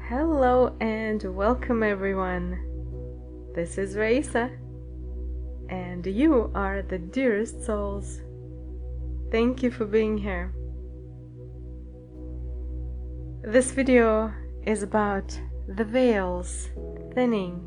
Hello and welcome everyone. This is Raisa, and you are the dearest souls. Thank you for being here. This video is about the veils thinning.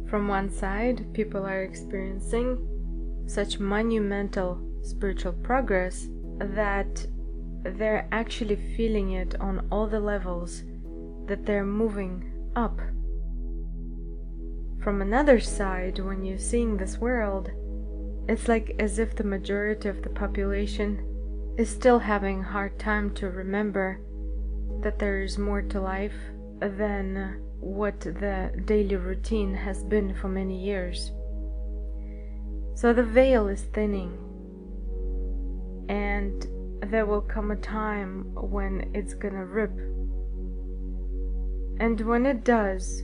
From one side, people are experiencing such monumental spiritual progress that they're actually feeling it on all the levels, that they're moving up. From another side, when you're seeing this world, it's like as if the majority of the population is still having a hard time to remember that there is more to life than what the daily routine has been for many years. So the veil is thinning, and there will come a time when it's gonna rip. And when it does,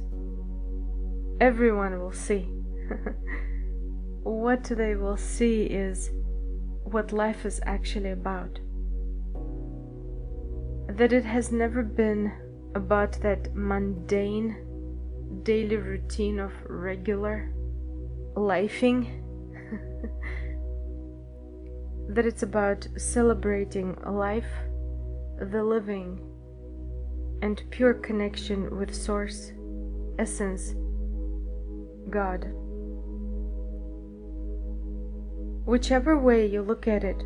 everyone will see. What they will see is what life is actually about. That it has never been about that mundane daily routine of regular lifing. That it's about celebrating life, the living, and pure connection with Source, Essence, God. Whichever way you look at it,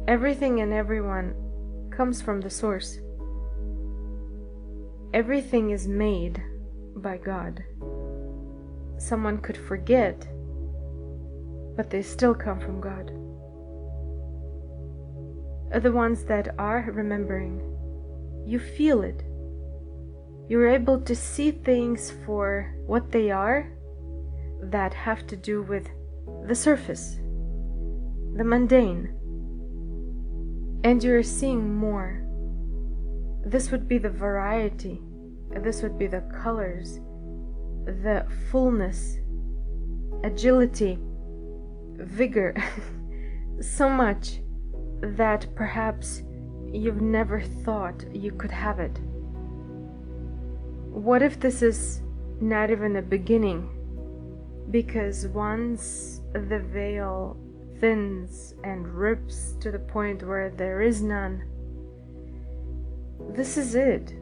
everything and everyone comes from the Source. Everything is made by God. Someone could forget, but they still come from God. The ones that are remembering, you feel it. You're able to see things for what they are that have to do with the surface, the mundane. And you're seeing more. This would be the variety. This would be the colors, the fullness, agility, vigor, so much that perhaps you've never thought you could have it. What if this is not even a beginning? Because once the veil thins and rips to the point where there is none, this is it.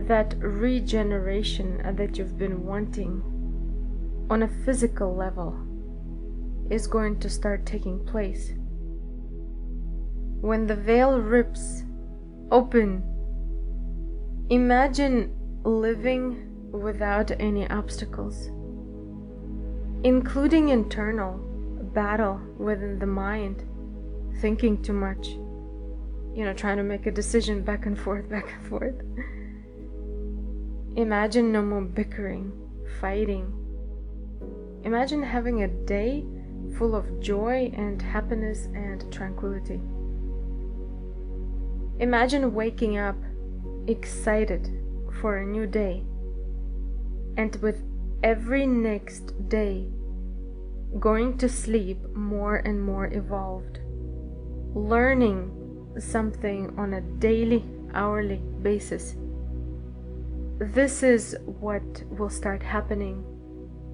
That regeneration that you've been wanting on a physical level is going to start taking place. When the veil rips open, imagine living without any obstacles, including internal battle within the mind, thinking too much, trying to make a decision back and forth. Imagine no more bickering, fighting. Imagine having a day full of joy and happiness and tranquility. Imagine waking up excited for a new day, and with every next day going to sleep more and more evolved, learning something on a daily, hourly basis. This is what will start happening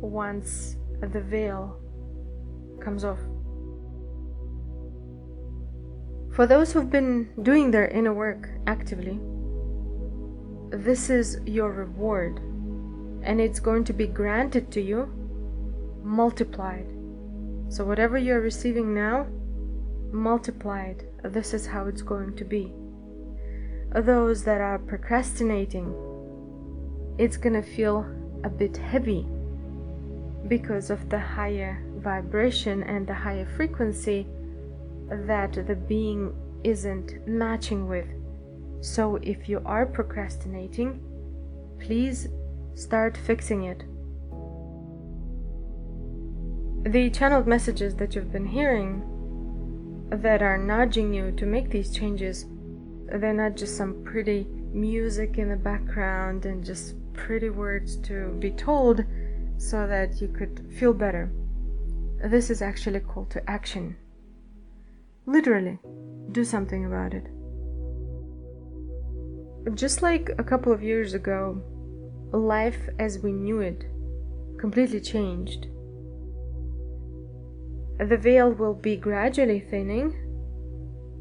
once the veil comes off. For those who've been doing their inner work actively, this is your reward, and it's going to be granted to you multiplied. So whatever you're receiving now, multiplied, this is how it's going to be. Those that are procrastinating, it's gonna feel a bit heavy because of the higher vibration and the higher frequency that the being isn't matching with. So if you are procrastinating, please start fixing it. The channeled messages that you've been hearing that are nudging you to make these changes, they're not just some pretty music in the background and just pretty words to be told so that you could feel better. This is actually a call to action. Literally, do something about it. Just like a couple of years ago, life as we knew it completely changed. The veil will be gradually thinning.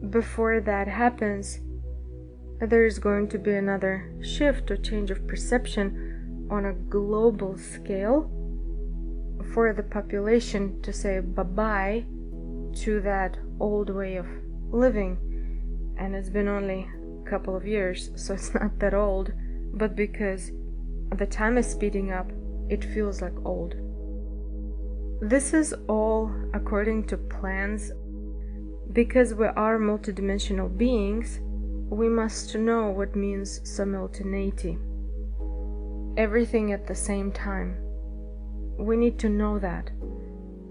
Before that happens, there's going to be another shift or change of perception on a global scale for the population to say bye-bye to that old way of living. And it's been only a couple of years, so it's not that old, but because the time is speeding up, it feels like old. This is all according to plans. Because we are multidimensional beings, we must know what means simultaneity. Everything at the same time. We need to know that.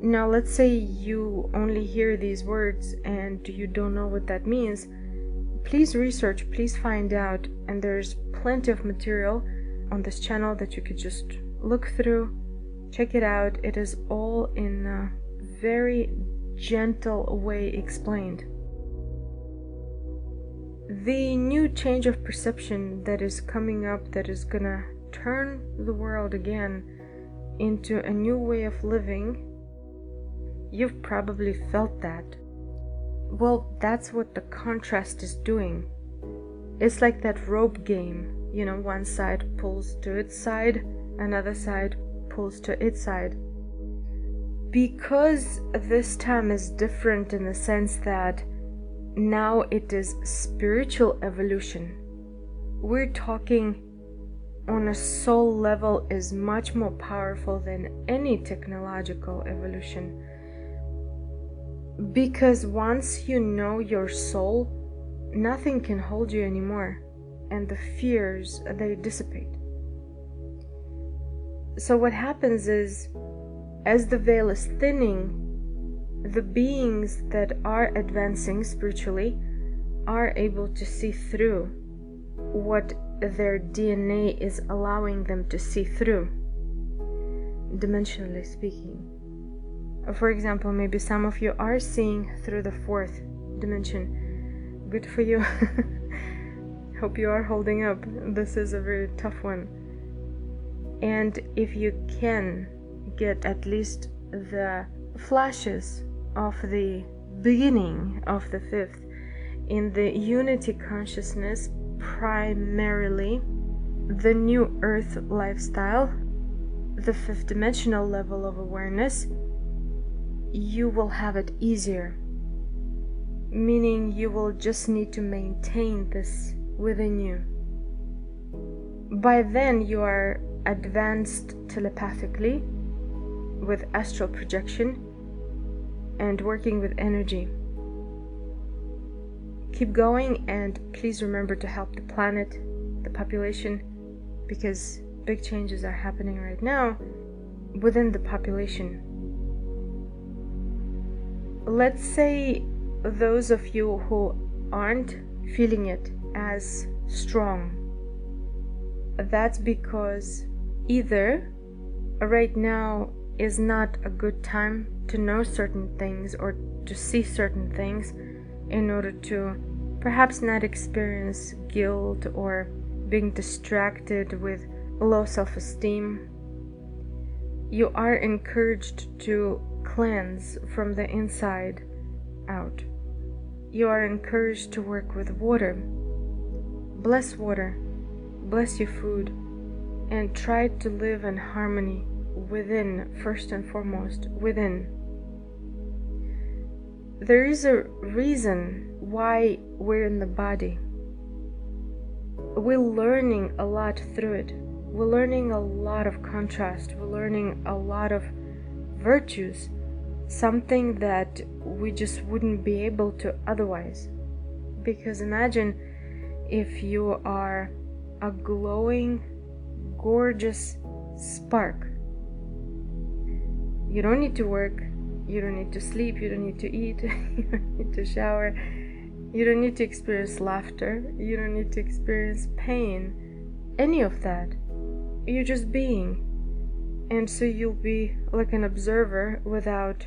Now, let's say you only hear these words and you don't know what that means. Please research, please find out, and there's plenty of material on this channel that you could just look through, check it out. It is all in a very gentle way explained. The new change of perception that is coming up, that is gonna turn the world again into a new way of living, you've probably felt that. Well, that's what the contrast is doing. It's like that rope game, one side pulls to its side, another side pulls to its side. Because this time is different in the sense that now it is spiritual evolution. We're talking on a soul level is much more powerful than any technological evolution. Because once you know your soul, nothing can hold you anymore, and the fears, they dissipate. So what happens is, as the veil is thinning, the beings that are advancing spiritually are able to see through what their DNA is allowing them to see through, dimensionally speaking. For example, maybe some of you are seeing through the fourth dimension. Good for you. Hope you are holding up. This is a very tough one. And if you can get at least the flashes of the beginning of the fifth in the unity consciousness, primarily the new earth lifestyle, the fifth dimensional level of awareness, you will have it easier. Meaning you will just need to maintain this within you. By then you are advanced telepathically with astral projection and working with energy. Keep going, and please remember to help the planet, the population, because big changes are happening right now within the population. Let's say those of you who aren't feeling it as strong, that's because either right now is not a good time to know certain things or to see certain things in order to perhaps not experience guilt or being distracted with low self-esteem. You are encouraged to cleanse from the inside out. You are encouraged to work with water. Bless water, bless your food, and try to live in harmony within, first and foremost, within. There is a reason why we're in the body. We're learning a lot through it. We're learning a lot of contrast. We're learning a lot of virtues, something that we just wouldn't be able to otherwise. Because imagine if you are a glowing, gorgeous spark. You don't need to work, you don't need to sleep, you don't need to eat, you don't need to shower, you don't need to experience laughter, you don't need to experience pain, any of that. You're just being. And so you'll be like an observer without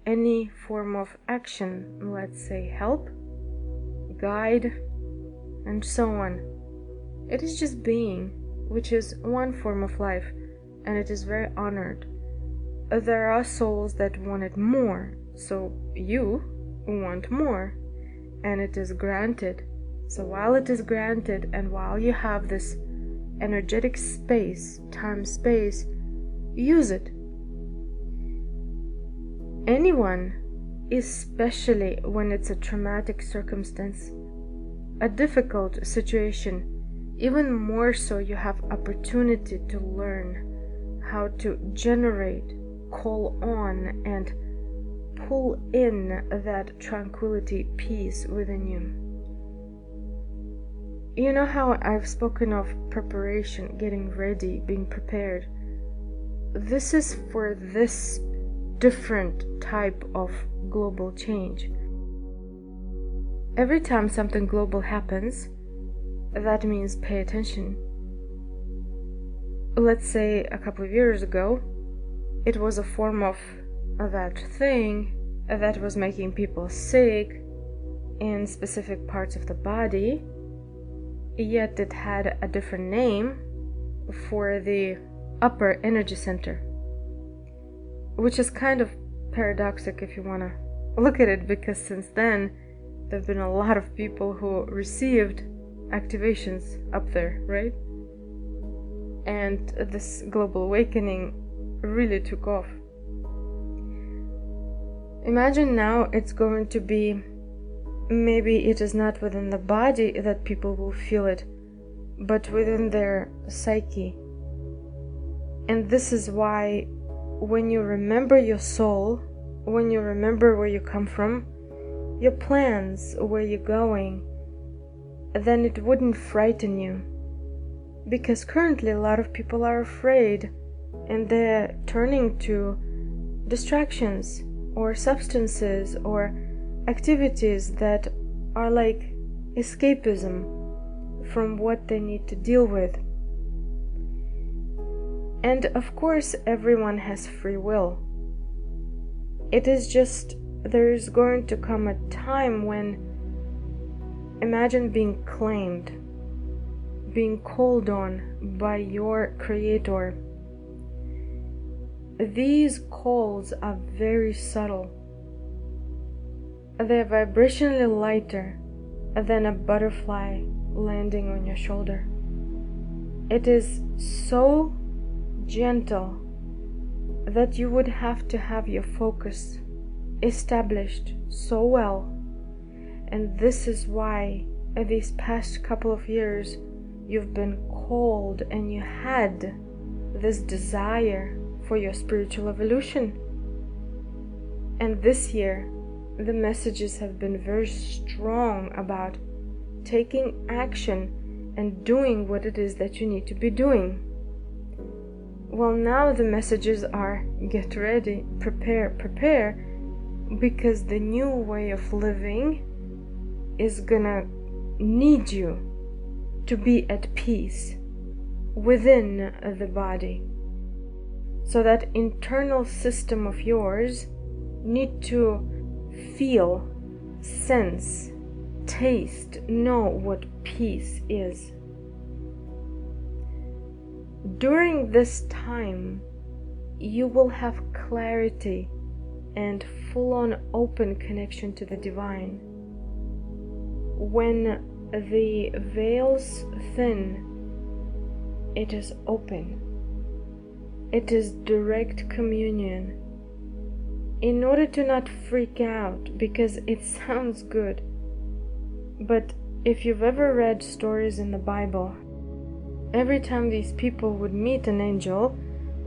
any form of action, let's say help, guide, and so on. It is just being, which is one form of life, and it is very honored. There are souls that want it more, so you want more, and it is granted. So while it is granted, and while you have this energetic space, time-space, use it. Anyone, especially when it's a traumatic circumstance, a difficult situation, even more so, you have opportunity to learn how to generate, call on, and pull in that tranquility, peace within you. You know how I've spoken of preparation, getting ready, being prepared. This is for this different type of global change. Every time something global happens, that means pay attention. Let's say a couple of years ago, it was a form of that thing that was making people sick in specific parts of the body, yet it had a different name for the upper energy center, which is kind of paradoxical if you want to look at it, because since then there have been a lot of people who received activations up there, right? And this global awakening really took off. Imagine now it's going to be, maybe it is not within the body that people will feel it, but within their psyche. And this is why when you remember your soul, when you remember where you come from, your plans, where you're going, then it wouldn't frighten you. Because currently a lot of people are afraid, and they're turning to distractions or substances or activities that are like escapism from what they need to deal with. And of course everyone has free will. It is just, there is going to come a time when, imagine being claimed, being called on by your creator. These calls are very subtle. They're vibrationally lighter than a butterfly landing on your shoulder. It is so gentle that you would have to have your focus established so well. And this is why these past couple of years you've been called and you had this desire for your spiritual evolution. And this year the messages have been very strong about taking action and doing what it is that you need to be doing. Well, now the messages are get ready, prepare, because the new way of living is gonna need you to be at peace within the body. So that internal system of yours need to feel, sense, taste, know what peace is. During this time, you will have clarity and full-on open connection to the divine. When the veil's thin, it is open. It is direct communion. In order to not freak out, because it sounds good, but if you've ever read stories in the Bible, every time these people would meet an angel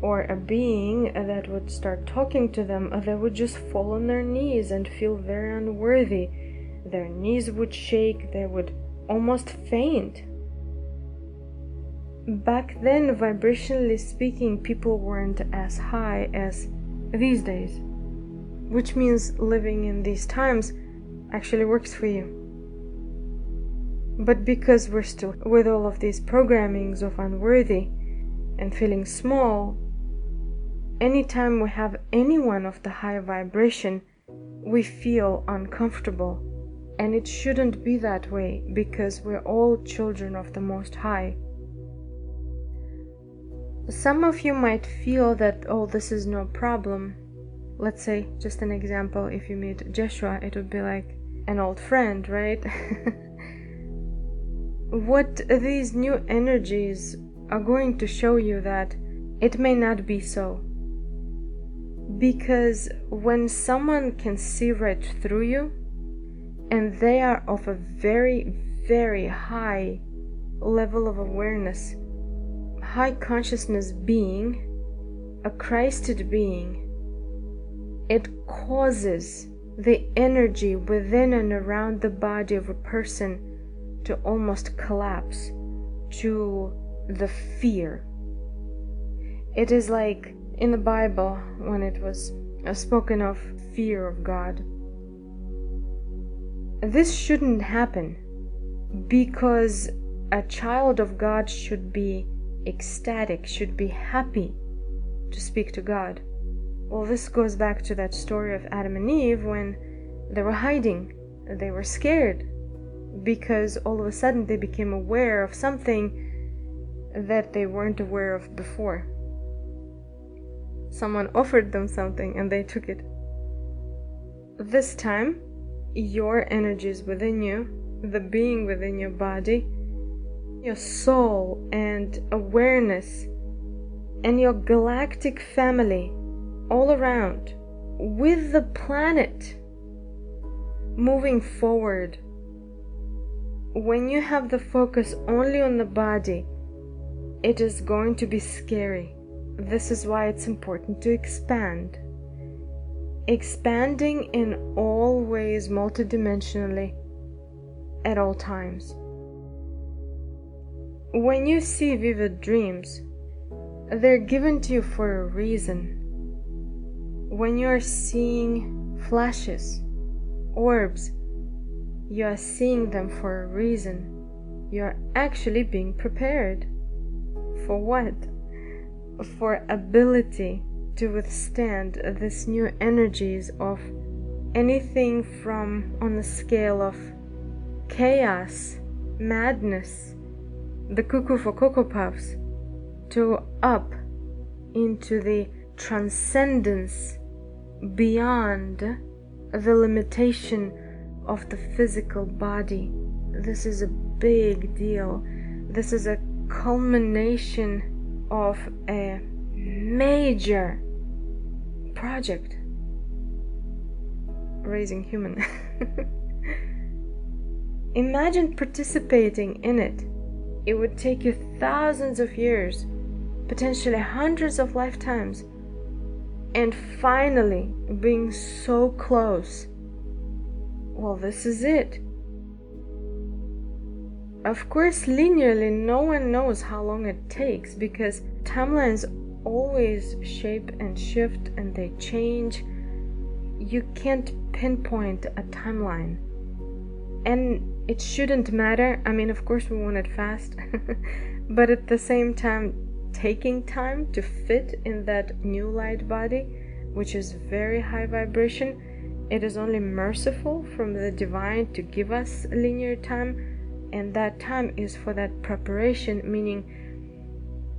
or a being that would start talking to them, they would just fall on their knees and feel very unworthy. Their knees would shake, they would almost faint. Back then, vibrationally speaking, people weren't as high as these days, which means living in these times actually works for you. But because we're still with all of these programmings of unworthy and feeling small, anytime we have anyone of the high vibration, we feel uncomfortable And it shouldn't be that way, because we're all children of the Most High. Some of you might feel that, oh, this is no problem. Let's say, just an example, if you meet Joshua, it would be like an old friend, right? What these new energies are going to show you that it may not be so. Because when someone can see right through you, and they are of a very, very high level of awareness, high consciousness being, a Christed being, it causes the energy within and around the body of a person to almost collapse to the fear. It is like in the Bible when it was spoken of fear of God. This shouldn't happen, because a child of God should be ecstatic, should be happy to speak to God. Well, this goes back to that story of Adam and Eve when they were hiding. They were scared because all of a sudden they became aware of something that they weren't aware of before. Someone offered them something and they took it. This time, your energies within you, the being within your body, your soul and awareness, and your galactic family all around, with the planet moving forward. When you have the focus only on the body, it is going to be scary. This is why it's important to expand. Expanding in all ways, multidimensionally, at all times. When you see vivid dreams, they're given to you for a reason. When you are seeing flashes, orbs, you are seeing them for a reason. You are actually being prepared. For what? For ability to withstand this new energies of anything from on the scale of chaos, madness, the cuckoo for Cocoa Puffs, to up into the transcendence beyond the limitation of the physical body. This is a big deal. This is a culmination of a major project, raising human. Imagine participating in it. It would take you thousands of years, potentially hundreds of lifetimes, and finally being so close. Well, this is it. Of course, linearly, no one knows how long it takes, because timelines always shape and shift and they change. You can't pinpoint a timeline. And it shouldn't matter. I mean, of course we want it fast, but at the same time, taking time to fit in that new light body, which is very high vibration, it is only merciful from the divine to give us linear time. And that time is for that preparation, meaning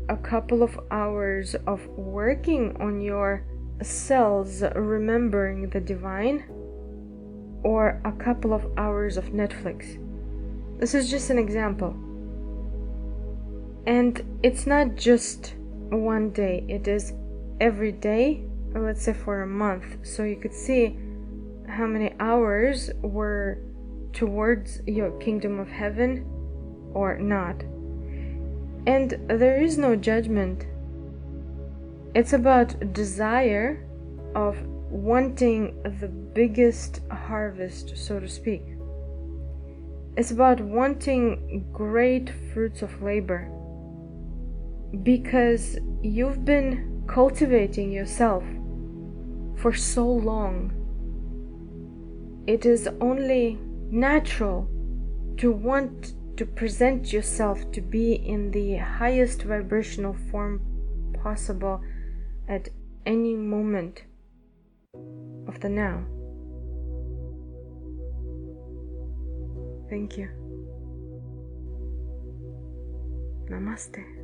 a couple of hours of working on your cells, remembering the divine, or a couple of hours of Netflix. This is just an example. And it's not just one day, it is every day, let's say for a month. So you could see how many hours were towards your kingdom of heaven or not. And there is no judgment. It's about desire of wanting the biggest harvest, so to speak. It's about wanting great fruits of labor, because you've been cultivating yourself for so long. It is only natural to want to present yourself to be in the highest vibrational form possible at any moment of the now. Thank you. Namaste.